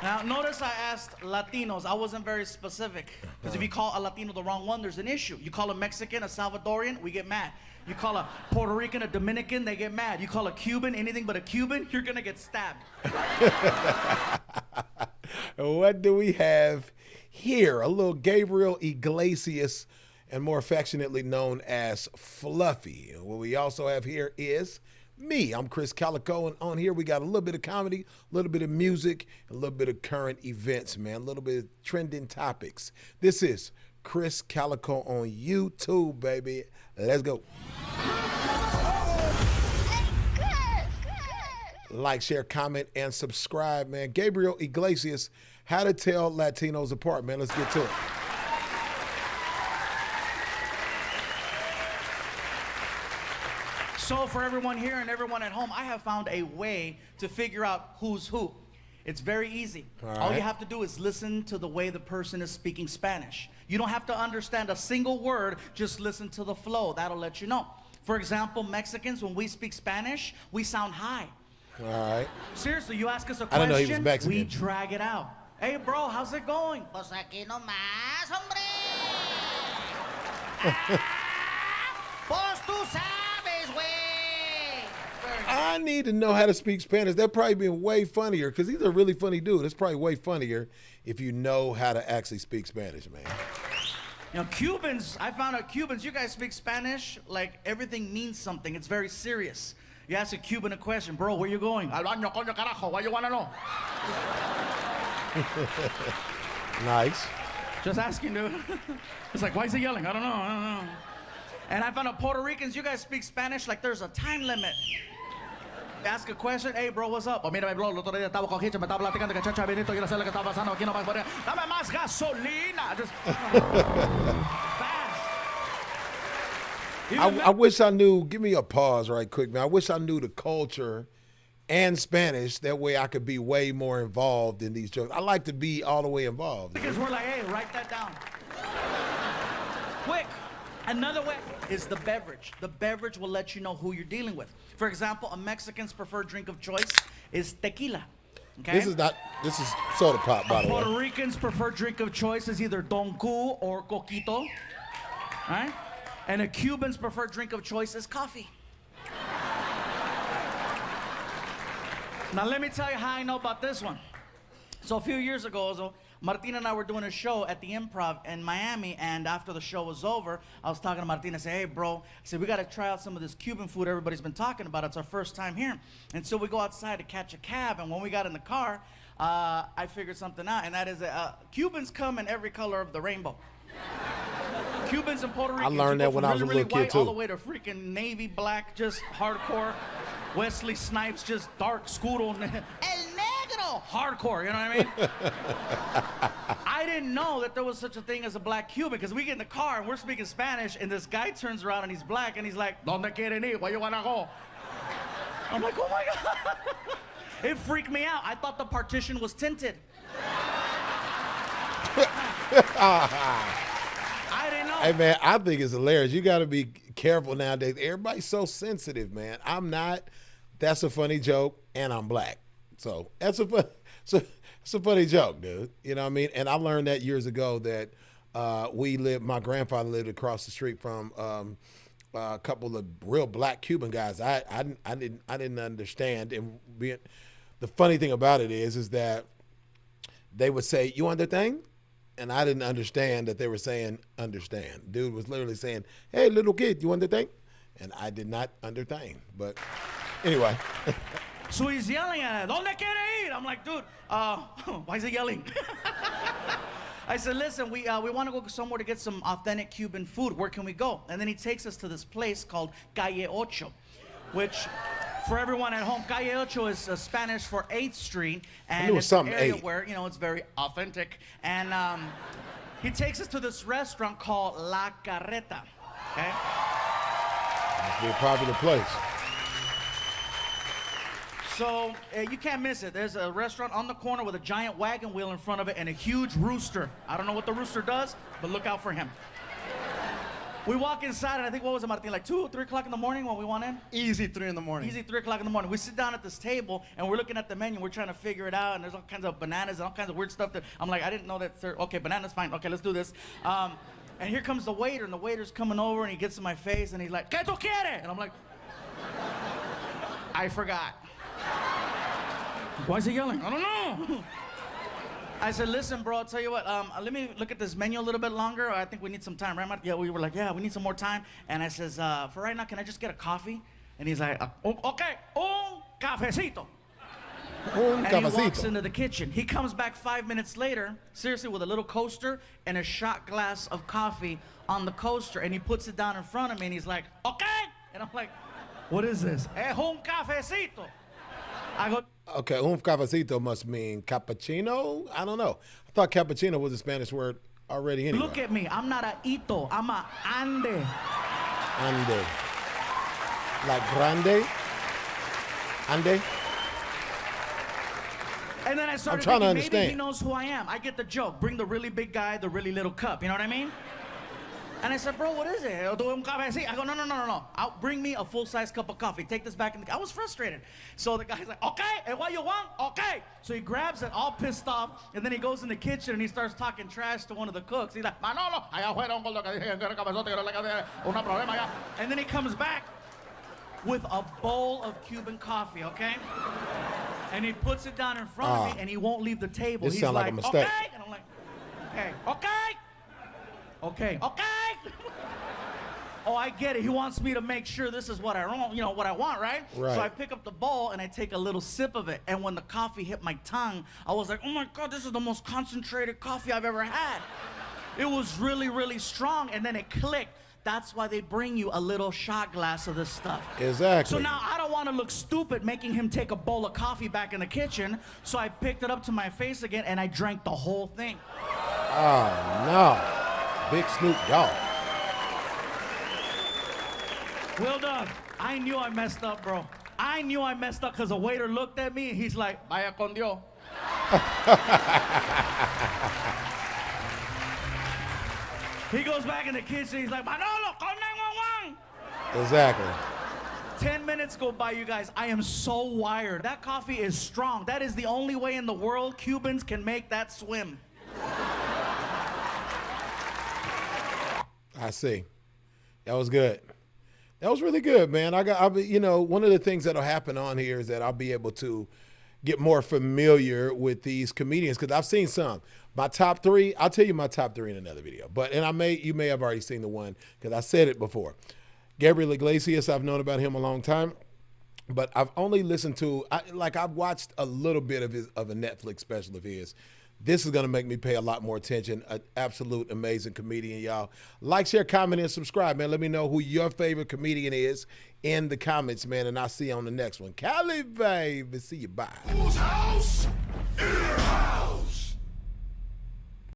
Now, notice I asked Latinos. I wasn't very specific. Because if you call a Latino the wrong one, there's an issue. You call a Mexican a Salvadorian, we get mad. You call a Puerto Rican a Dominican, they get mad. You call a Cuban anything but a Cuban, you're going to get stabbed. What do we have here? A little Gabriel Iglesias, and more affectionately known as Fluffy. What we also have here is me. I'm Krizz Kaliko, and on here we got a little bit of comedy, a little bit of music, a little bit of current events, man, a little bit of trending topics. This is Krizz Kaliko on YouTube, baby. Let's go. Like, share, comment, and subscribe, man. Gabriel Iglesias, how to tell Latinos apart, man. Let's get to it. So for everyone here and everyone at home, I have found a way to figure out who's who. It's very easy. All you have to do is listen to the way the person is speaking Spanish. You don't have to understand a single word, just listen to the flow. That'll let you know. For example, Mexicans, when we speak Spanish, we sound high. All right. Seriously, you ask us a I question, didn't know he was Mexican. we drag it out. Hey bro, how's it going? Pues aquí nomás, hombre. Pues tú sabes, güey. I need to know how to speak Spanish. That'd probably be way funnier, because he's a really funny dude. It's probably way funnier if you know how to actually speak Spanish, man. You know, Cubans, I found out Cubans, you guys speak Spanish like everything means something. It's very serious. You ask a Cuban a question, bro, where you going? Al baño, coño, carajo, why you wanna know? Nice. Just asking, dude. It's like, why is he yelling? I don't know. And I found out Puerto Ricans, you guys speak Spanish like there's a time limit. Ask a question, hey bro, what's up? Oh, mira, bro, el otro día estaba con Hitcher, me estaba platicando que chacha Benito, quiero saber lo que está pasando aquí, no más, dame más gasolina. Just fast. I wish I knew, give me a pause right quick, man. I wish I knew the culture and Spanish. That way I could be way more involved in these jokes. I like to be all the way involved. Because we're like, hey, write that down. Quick. Another way is the beverage. The beverage will let you know who you're dealing with. For example, a Mexican's preferred drink of choice is tequila. Okay? This is soda pop, by the way. Puerto Rican's preferred drink of choice is either Don Q or Coquito. Right? And a Cuban's preferred drink of choice is coffee. Now let me tell you how I know about this one. So a few years ago, Martina and I were doing a show at the Improv in Miami, and after the show was over, I was talking to Martina. I said, hey, bro, I said, we got to try out some of this Cuban food everybody's been talking about. It's our first time here. And so we go outside to catch a cab, and when we got in the car, I figured something out, and that is that Cubans come in every color of the rainbow. Cubans and Puerto Ricans, I learned that when I was a little kid, white, too. all the way to freaking navy black, just hardcore. Wesley Snipes, just dark, scuro. El negro. Hardcore, you know what I mean? I didn't know that there was such a thing as a black Cuban, because we get in the car and we're speaking Spanish, and this guy turns around and he's black, and he's like, ¿Dónde quieren ir? Where you wanna go? I'm like, oh my God. It freaked me out. I thought the partition was tinted. I didn't know. Hey, man, I think it's hilarious. You got to be careful nowadays. Everybody's so sensitive, man. I'm not. That's a funny joke, and I'm black. So that's it's a funny joke, dude. You know what I mean? And I learned that years ago that my grandfather lived across the street from a couple of real black Cuban guys. I didn't understand. And the funny thing about it is that they would say, you want the thing? And I didn't understand that they were saying understand. Dude was literally saying, hey, little kid, you want the thing? And I did not understand. But anyway. So he's yelling at us, ¿Dónde quiere ir? I'm like, dude, why is he yelling? I said, listen, we want to go somewhere to get some authentic Cuban food. Where can we go? And then he takes us to this place called Calle Ocho, which, for everyone at home, Calle Ocho is Spanish for 8th Street, and it's an area where, you know, it's very authentic. And he takes us to this restaurant called La Carreta. Okay? Must be a popular place. So you can't miss it. There's a restaurant on the corner with a giant wagon wheel in front of it and a huge rooster. I don't know what the rooster does, but look out for him. We walk inside, and I think, what was it, Martin? Like 2, 3 o'clock in the morning when we went in? Easy 3 in the morning. Easy 3 o'clock in the morning. We sit down at this table, and we're looking at the menu. We're trying to figure it out, and there's all kinds of bananas and all kinds of weird stuff that I'm like, I didn't know that. Okay, bananas, fine. Okay, let's do this. And here comes the waiter, and the waiter's coming over, and he gets in my face, and he's like, ¿Qué tú quieres? And I'm like, I forgot. Why is he yelling? I don't know. I said, listen, bro, I'll tell you what, let me look at this menu a little bit longer. I think we need some time, right, Mark? Yeah, we were like, yeah, we need some more time. And I says, for right now, can I just get a coffee? And he's like, okay, un cafecito. And he walks into the kitchen. He comes back 5 minutes later, seriously, with a little coaster and a shot glass of coffee on the coaster, and he puts it down in front of me, and he's like, okay. And I'm like, what is this? Es un cafecito. I go, Okay, un cafecito must mean cappuccino? I don't know. I thought cappuccino was a Spanish word already anyway. look at me. I'm not a ito. I'm a ande. Ande. Like grande? Ande? And then I started trying to thinking, maybe understand. he knows who I am. I get the joke. Bring the really big guy, the really little cup. You know what I mean? And I said, bro, what is it? I go, no. Bring me a full-size cup of coffee. Take this back in the... I was frustrated. So the guy's like, okay, and what you want? Okay. So he grabs it, all pissed off, and then he goes in the kitchen and he starts talking trash to one of the cooks. He's like, Manolo, allá afuera un gordo que dije que era cabezote, que no le cabía una problema allá. And then he comes back with a bowl of Cuban coffee, okay? And he puts it down in front of me, and he won't leave the table. This He's sounds like like, a mistake. okay. And I'm like, okay. Oh, I get it. He wants me to make sure this is what I want, what I want, right? Right. So I pick up the bowl and I take a little sip of it. And when the coffee hit my tongue, I was like, oh my God, this is the most concentrated coffee I've ever had. It was really, really strong. And then it clicked. That's why they bring you a little shot glass of this stuff. Exactly. So now I don't want to look stupid making him take a bowl of coffee back in the kitchen. So I picked it up to my face again and I drank the whole thing. Oh, no. Big Snoop Dogg. Well done. I knew I messed up, bro. I knew I messed up because the waiter looked at me and he's like, vaya con Dios. He goes back in the kitchen. He's like, Manolo, call 911. Exactly. 10 minutes go by, you guys. I am so wired. That coffee is strong. That is the only way in the world Cubans can make that swim. I see. That was good. That was really good, man. One of the things that'll happen on here is that I'll be able to get more familiar with these comedians because I've seen some. My top 3, I'll tell you my top 3 in another video. You may have already seen the one because I said it before. Gabriel Iglesias, I've known about him a long time, but I've only listened to, I've watched a little bit of a Netflix special of his. This is going to make me pay a lot more attention. An absolute amazing comedian, y'all. Like, share, comment, and subscribe, man. Let me know who your favorite comedian is in the comments, man, and I'll see you on the next one. Cali, baby. See you. Bye. Whose house? In your house.